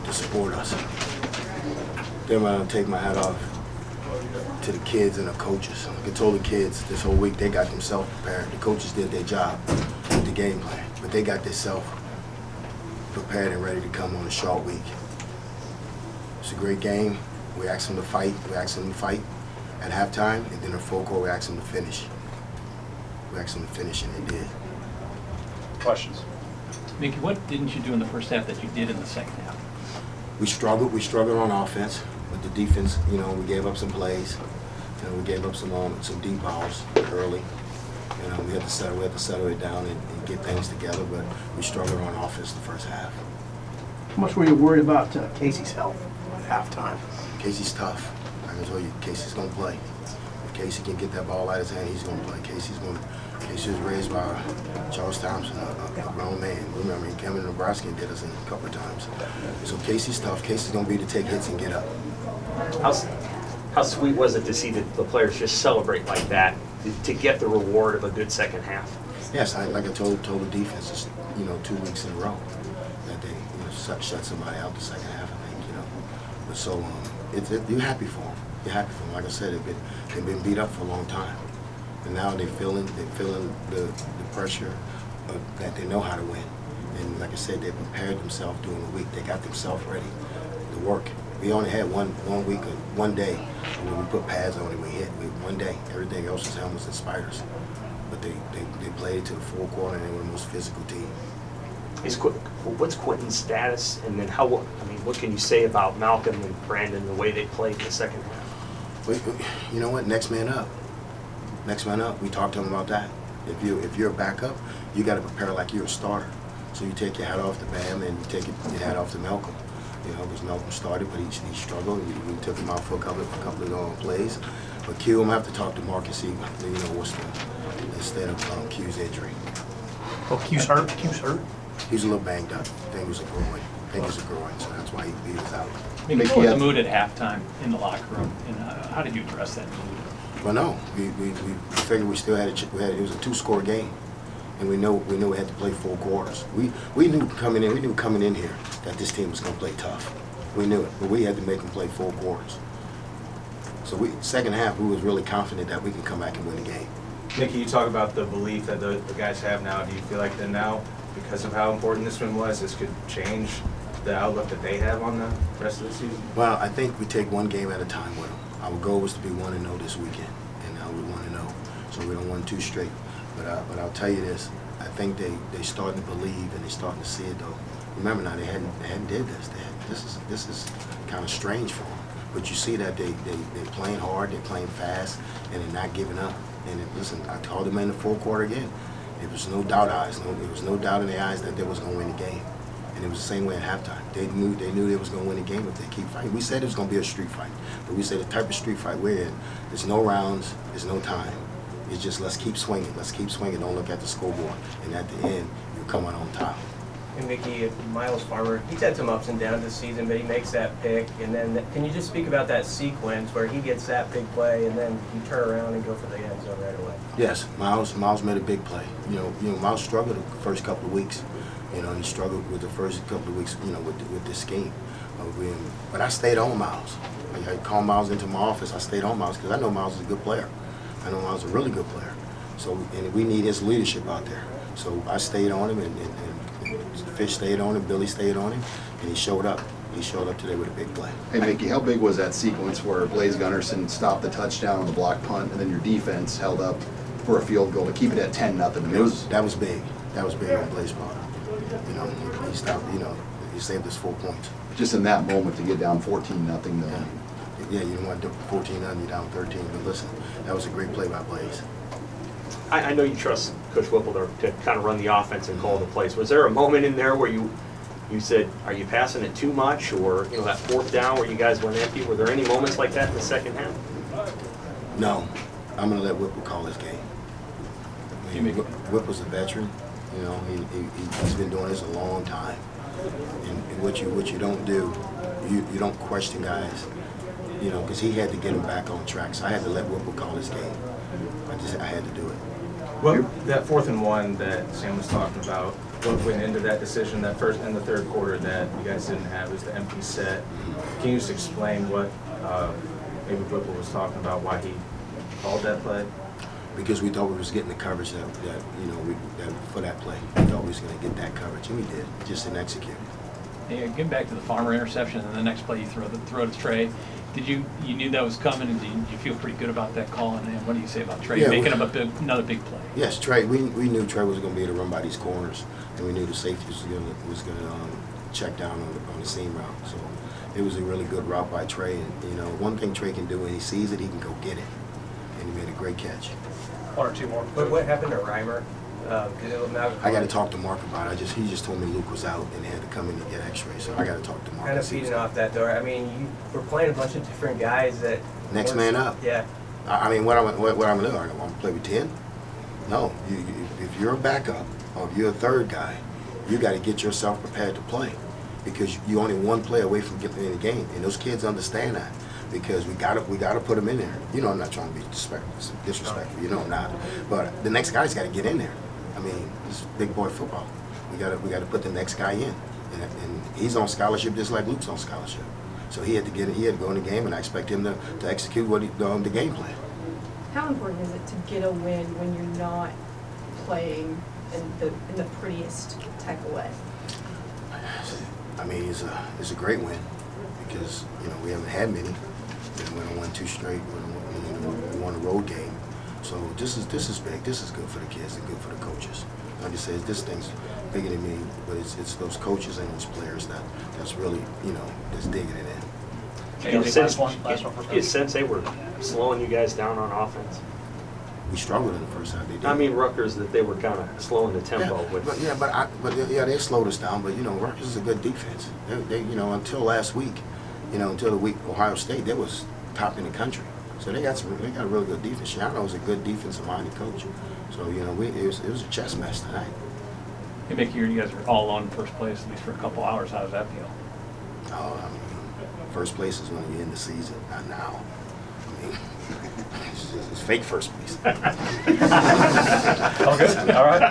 to support us. Then I'm gonna take my hat off to the kids and the coaches. I told the kids this whole week they got themselves prepared. The coaches did their job with the game plan, but they got themselves prepared and ready to come on a short week. It's a great game. We asked them to fight. We asked them to fight at halftime, and then in full court we asked them to finish. We asked them to finish, and they did. Questions? Mickey, what didn't you do in the first half that you did in the second half? We struggled. We struggled on offense, but the defense, you know, we gave up some plays. You know, we gave up some deep balls early. You know, we had to settle it down and get things together. But we struggled on offense the first half. How much were you worried about Casey's health at halftime? Casey's tough. I can tell you, Casey's gonna play. If Casey can get that ball out of his hand, he's gonna play. Casey was raised by Charles Thompson, a grown man. Remember, he came to Nebraska and did us in a couple of times. So Casey's tough. Casey's gonna be to take hits and get up. How sweet was it to see the players just celebrate like that, to get the reward of a good second half? Yes, like I told the defense, you know, 2 weeks in a row that they shut somebody out the second half, I think, you know. But so you're happy for them. You're happy for them. Like I said, they've been beat up for a long time, and now they're feeling the pressure that they know how to win. And like I said, they prepared themselves during the week. They got themselves ready to work. We only had one week, one day when we put pads on and we hit. One day, everything else was helmets and spiders. But they played to the full quarter, and they were the most physical team. What's Quentin's status, and then what can you say about Malcolm and Brandon, the way they played in the second half? You know what? Next man up. Next man up. We talked to him about that. If you're a backup, you got to prepare like you're a starter. So you take your hat off to Bam and you take your hat off to Malcolm. You know, because Malcolm started, but he struggled. We took him out for a couple of plays. But Q, I'm gonna have to talk to Mark and see, you know, what's instead of Q's injury. Oh, Q's hurt? Q's hurt? He's a little banged up. I think it was a groin, so that's why he was out. Mickey, what was the mood at halftime in the locker room, and how did you address that mood? Well, no, we figured we still had it was a 2-score game, and we knew we had to play 4 quarters. We knew coming in here that this team was going to play tough. We knew it, but we had to make them play 4 quarters. So second half, we was really confident that we can come back and win the game. Mickey, you talk about the belief that the guys have now. Do you feel like that now, because of how important this one was, this could change the outlook that they have on the rest of the season? Well, I think we take one game at a time with them. Our goal was to be 1-0 this weekend, and now we're 1-0, so we don't want 2 straight. But I'll tell you this: I think they starting to believe and they starting to see it though. Remember now, they hadn't did this. This is kind of strange for them. But you see that they're playing hard, they're playing fast, and they're not giving up. And listen, I told them in the 4th quarter again. There was no doubt there was no doubt in their eyes that they was going to win the game. And it was the same way at halftime. They knew they was going to win the game if they keep fighting. We said it was going to be a street fight, but we said the type of street fight we're in, there's no rounds, there's no time. It's just let's keep swinging. Let's keep swinging. Don't look at the scoreboard. And at the end, you're coming on top. And Mickey, Miles Farmer, he's had some ups and downs this season, but he makes that pick. And then, can you just speak about that sequence where he gets that big play and then you turn around and go for the end zone right away? Yes, Miles made a big play. You know, Miles struggled the first couple of weeks. You know, and he struggled with the first couple of weeks. You know, with this scheme. But I stayed on Miles. I called Miles into my office. I stayed on Miles because I know Miles is a good player. I know Miles is a really good player. So, and we need his leadership out there. So I stayed on him, and Fish stayed on him, Billy stayed on him, and he showed up. He showed up today with a big play. Hey, Mickey, how big was that sequence where Blaze Gunnarsson stopped the touchdown on the block punt, and then your defense held up for a field goal to keep it at 10-0? That was big. That was big on Blaze part. You know, he stopped. You know, he saved us 4 points. Just in that moment to get down 14-0. Yeah, you don't want to do 14-0, you're down 13. But listen, that was a great play by Blaze. I know you trust Coach Whipple to kind of run the offense and call the plays. Was there a moment in there where you said, are you passing it too much, or that 4th down where you guys went empty? Were there any moments like that in the second half? No, I'm going to let Whipple call his game. I mean, Whipple's a veteran. You know, he's been doing this a long time. And what you don't do, you don't question guys. You know, because he had to get him back on track. So I had to let Whipple call his game. I had to do it. Well, that 4th and 1 that Sam was talking about, what went into that decision, that first in the third quarter that you guys didn't have is the empty set. Can you just explain what maybe Whipple was talking about, why he called that play? Because we thought we was getting the coverage that for that play. We thought we was going to get that coverage, and we did. Just didn't execute. Yeah, getting back to the Farmer interception, and the next play you throw to Trey. You knew that was coming, and did you feel pretty good about that call? And what do you say about Trey making him another big play? Yes, Trey. We knew Trey was going to be able to run by these corners, and we knew the safety was going to check down on the seam route. So it was a really good route by Trey. And one thing Trey can do when he sees it, he can go get it, and he made a great catch. One or two more. But what happened to Reimer? I got to talk to Mark about it. He just told me Luke was out and they had to come in and get X-rays. So I got to talk to Mark. Kind of feeding off that, though. I mean, you were playing a bunch of different guys that. Next man up. Yeah. I mean, what I'm gonna do? I'm gonna play with 10? No. If you're a backup or if you're a third guy, you got to get yourself prepared to play because you're only one play away from getting in the game, and those kids understand that. Because we gotta put them in there. I'm not trying to be disrespectful. I'm not. But the next guy's got to get in there. I mean, it's big boy football. We gotta put the next guy in, and he's on scholarship just like Luke's on scholarship. So he had to go in the game, and I expect him to execute the game plan. How important is it to get a win when you're not playing in the prettiest type of way? I mean, it's a great win because we haven't had many. We don't won 2 straight. We won a road game. So this is big. This is good for the kids and good for the coaches. Like I said, this thing's bigger than me, but it's those coaches and those players that's really that's digging it in. You sense they were slowing you guys down on offense? We struggled in the first half. They did. I mean, Rutgers, that they were kind of slowing the tempo with. They slowed us down. But Rutgers is a good defense. They until last week, until the week Ohio State, they was top in the country. So they got a really good defense. Shiano's a good defensive-minded coach. So it was a chess match tonight. Hey, Mickey, you guys are all alone in first place at least for a couple hours. How does that feel? Oh, I mean, first place is when you end the season, not now. I mean, it's fake first place. All good. All right.